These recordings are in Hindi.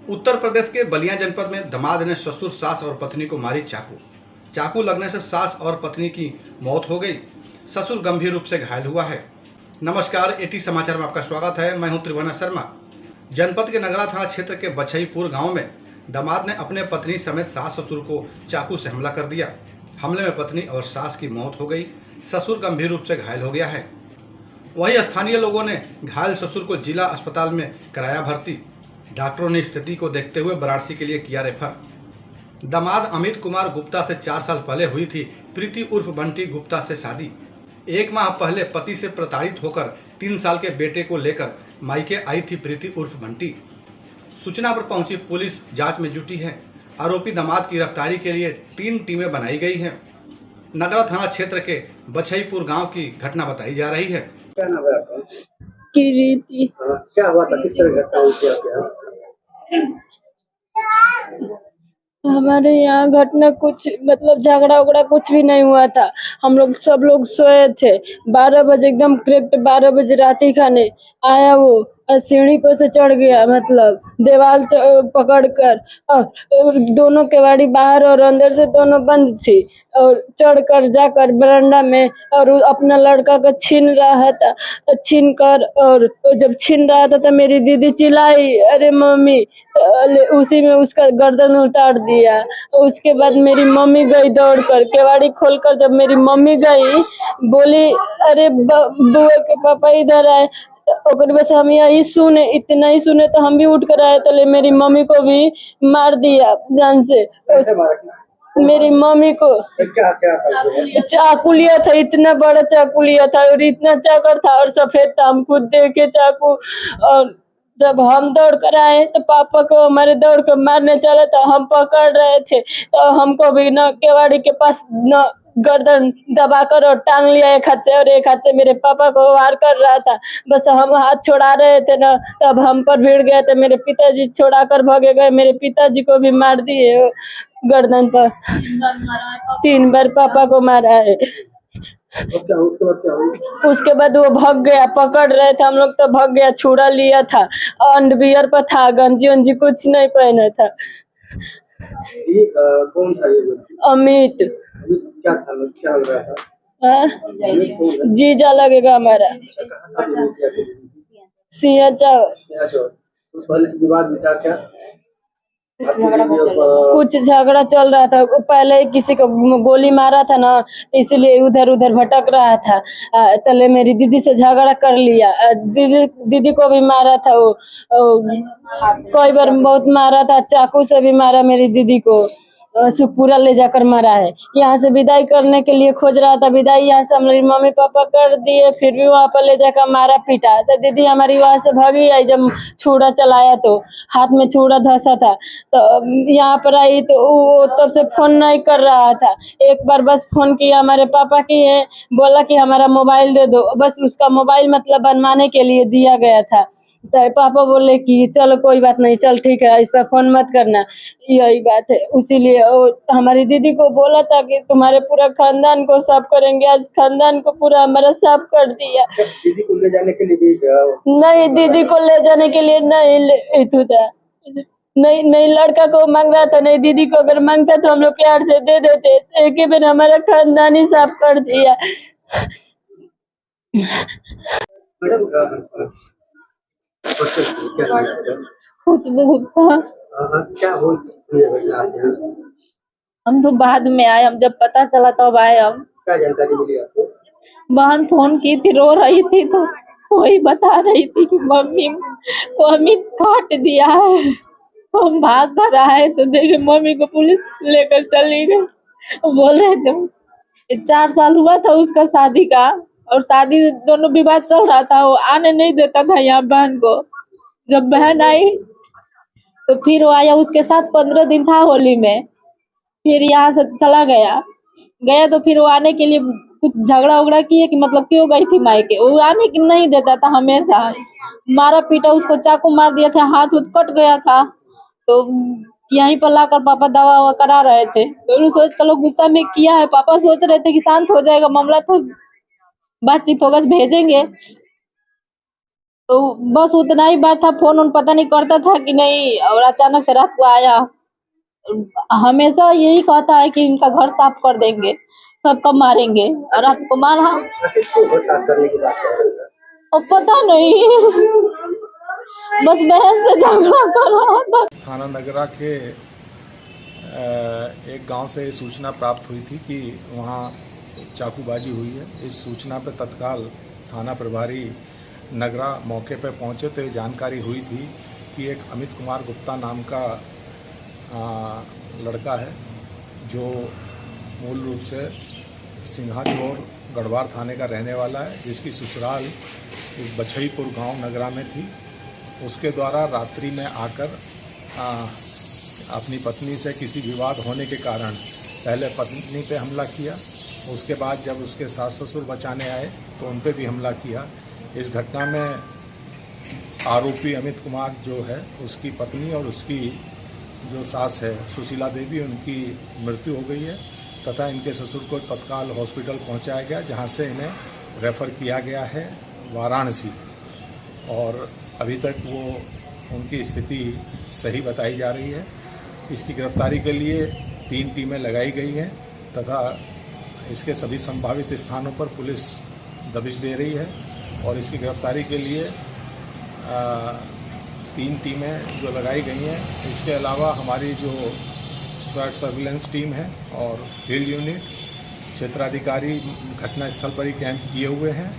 उत्तर प्रदेश के बलिया जनपद में दामाद ने ससुर, सास और पत्नी को मारी चाकू। चाकू लगने से सास और पत्नी की मौत हो गई। ससुर गंभीर रूप से घायल हुआ है। नमस्कार, एटी समाचार में आपका स्वागत है। मैं हूं त्रिभुवन शर्मा। जनपद के नगरा थाना क्षेत्र के बछईपुर गांव में दामाद ने अपने पत्नी समेत सास ससुर को चाकू से हमला कर दिया। हमले में पत्नी और सास की मौत हो गई। ससुर गंभीर रूप से घायल हो गया है। वहीं स्थानीय लोगों ने घायल ससुर को जिला अस्पताल में कराया भर्ती। डॉक्टरों ने स्थिति को देखते हुए वाराणसी के लिए किया रेफर। दामाद अमित कुमार गुप्ता से 4 साल पहले हुई थी प्रीति उर्फ बंटी गुप्ता से शादी। 1 माह पहले पति से प्रताड़ित होकर 3 साल के बेटे को लेकर मायके आई थी प्रीति उर्फ बंटी। सूचना पर पहुंची पुलिस जांच में जुटी है। आरोपी दामाद की गिरफ्तारी के लिए 3 टीमें बनाई गई हैं। नगरा थाना क्षेत्र के बछईपुर गांव की घटना बताई जा रही है। क्या नाम है आपका? कृति। क्या हुआ था? किस तरह घटना हुई थी आपके यहाँ? हमारे यहाँ घटना कुछ मतलब झगड़ा उगड़ा कुछ भी नहीं हुआ था। हम लोग सब लोग सोए थे। 12 बजे एकदम करेक्ट 12 बजे रात ही खाने आया वो और सीढ़ी पर से चढ़ गया, मतलब दीवार पकड़ कर, और दोनों केवाड़ी बाहर और अंदर से दोनों बंद थी, और चढ़ कर जाकर बरामदा में और अपना लड़का को छीन रहा था। छीन कर और जब छीन रहा था तो मेरी दीदी चिल्लाई, अरे मम्मी, उसी में उसका गर्दन उतार दिया। उसके बाद मेरी मम्मी गई दौड़ कर, केवाड़ी खोलकर जब मेरी मम्मी गई, बोली अरे बुआ के पापा इधर आए। ओकर बस हम यही सुने, इतना ही सुने तो हम भी उठ कर आए, तो मेरी मम्मी को भी मार दिया जान से। मेरी मम्मी को चाकू लिया था, इतना बड़ा चाकू लिया था और इतना चाकर था और सफेद था। हम खुद देखे चाकू। और जब हम दौड़ कर आए तो पापा को हमारे दौड़ कर मारने चला था। हम पकड़ रहे थे तो हमको भी न केवाड़ी के पास न गर्दन दबाकर और टांग लिया एक हाथ से, और एक हाथ से मेरे पापा को वार कर रहा था। बस हम हाथ छोड़ा रहे थे ना, तब हम पर भिड़ गए थे। मेरे पिताजी छोड़ा कर भागे गए। मेरे पिताजी को भी मार दिए गर्दन पर। 3 बार पापा को मारा है। उसके बाद वो भाग गया, पकड़ रहे थे हम लोग तो भाग गया। छुड़ा लिया था, अंडरवियर पर था, गंजी उंजी कुछ नहीं पहना था। कौन था ये? अमित। क्या था? क्या हो रहा था? जीजा लगेगा हमारा। सिंहचा। पहले से विवाद विचार क्या? कुछ झगड़ा चल रहा था। पहले किसी को गोली मारा था ना, तो इसलिए उधर उधर भटक रहा था। तले मेरी दीदी से झगड़ा कर लिया। दीदी को भी मारा था वो, कई बार बहुत मारा था। चाकू से भी मारा मेरी दीदी को। सुखपुरा ले जाकर मारा है। यहाँ से विदाई करने के लिए खोज रहा था। विदाई यहाँ से हमारी मम्मी पापा कर दिए, फिर भी वहाँ पर ले जाकर मारा पीटा। तो दीदी हमारी वहाँ से भागी आई। जब छुरा चलाया तो हाथ में छुरा धंसा था, तो यहाँ पर आई तो वो तब से फोन नहीं कर रहा था। एक बार बस फोन किया हमारे पापा की है, बोला कि हमारा मोबाइल दे दो। बस उसका मोबाइल मतलब बनवाने के लिए दिया गया था। तो पापा बोले कि चलो कोई बात नहीं, चल ठीक है, इस पर फोन मत करना। यही बात है। इसीलिए हमारी दीदी को बोला था कि तुम्हारे पूरा खानदान को साफ करेंगे। आज खानदान को पूरा हमारा साफ कर दिया। दीदी को ले जाने के लिए भी नहीं, दीदी को ले जाने के लिए नहीं था। नहीं लड़का को मांग रहा था, नहीं दीदी को। अगर मांगता तो हम लोग प्यार से दे देते। एक ही बार हमारा खानदान ही साफ कर दिया। क्या हो? हम तो बाद में आए, हम जब पता चला तब आए हम। क्या जानकारी मिली आपको? बहन फोन की थी, रो रही थी, तो वही बता रही थी कि मम्मी को अमित काट दिया है। तो हम भाग कर आए तो देखे मम्मी को पुलिस लेकर चली गई। बोल रहे थे 4 साल हुआ था उसका शादी का, और शादी दोनों विवाद चल रहा था। वो आने नहीं देता था यहाँ बहन को। जब बहन आई तो फिर वो आया, उसके साथ 15 दिन था होली में। फिर यहाँ से चला गया तो फिर वो आने के लिए कुछ झगड़ा उगड़ा किए कि मतलब क्यों गई थी मायके। वो आने की नहीं देता था, हमेशा मारा पीटा। उसको चाकू मार दिया था, हाथ उठ कट गया था। तो यहीं पर लाकर पापा दवा ववा करा रहे थे। तो सोच चलो गुस्सा में किया है। पापा सोच रहे थे कि शांत हो जाएगा मामला, तो बातचीत होगा, भेजेंगे। तो बस उतना ही बात था। फोन उन पता नहीं करता था कि नहीं, और अचानक से रात को आया। हमेशा यही कहता है कि इनका घर साफ कर देंगे, सबको मारेंगे, और रात को मारा। आखिर क्यों घर साफ करने की बात कर रहे हैं? और पता नहीं, बस बहन से झगड़ा कर रहा था। थाना नगरा के एक गांव से सूचना प्राप्त हुई थी कि वहां चाकूबाजी हुई है। इस सूचना पर तत्काल थाना प्रभारी नगरा मौके पर पहुंचे तो ये जानकारी हुई थी कि एक अमित कुमार गुप्ता नाम का लड़का है जो मूल रूप से सिंघाचोर गढ़वार थाने का रहने वाला है, जिसकी ससुराल इस बछईपुर गांव नगरा में थी। उसके द्वारा रात्रि में आकर अपनी पत्नी से किसी विवाद होने के कारण पहले पत्नी पे हमला किया। उसके बाद जब उसके सास ससुर बचाने आए तो उन पे भी हमला किया। इस घटना में आरोपी अमित कुमार जो है, उसकी पत्नी और उसकी जो सास है सुशीला देवी, उनकी मृत्यु हो गई है तथा इनके ससुर को तत्काल हॉस्पिटल पहुंचाया गया, जहां से इन्हें रेफ़र किया गया है वाराणसी। और अभी तक वो उनकी स्थिति सही बताई जा रही है। इसकी गिरफ्तारी के लिए 3 टीमें लगाई गई हैं तथा इसके सभी संभावित स्थानों पर पुलिस दबिश दे रही है। और इसकी गिरफ्तारी के लिए 3 टीमें जो लगाई गई हैं। इसके अलावा हमारी जो स्वैट सर्विलेंस टीम है और फील्ड यूनिट, क्षेत्राधिकारी घटनास्थल पर ही कैंप किए हुए हैं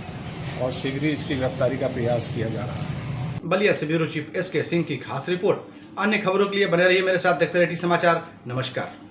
और शीघ्र ही इसकी गिरफ्तारी का प्रयास किया जा रहा है। बलिया से ब्यूरो चीफ एस के सिंह की खास रिपोर्ट। अन्य खबरों के लिए बने रहिए मेरे साथ, देखते रहिए टी समाचार। नमस्कार।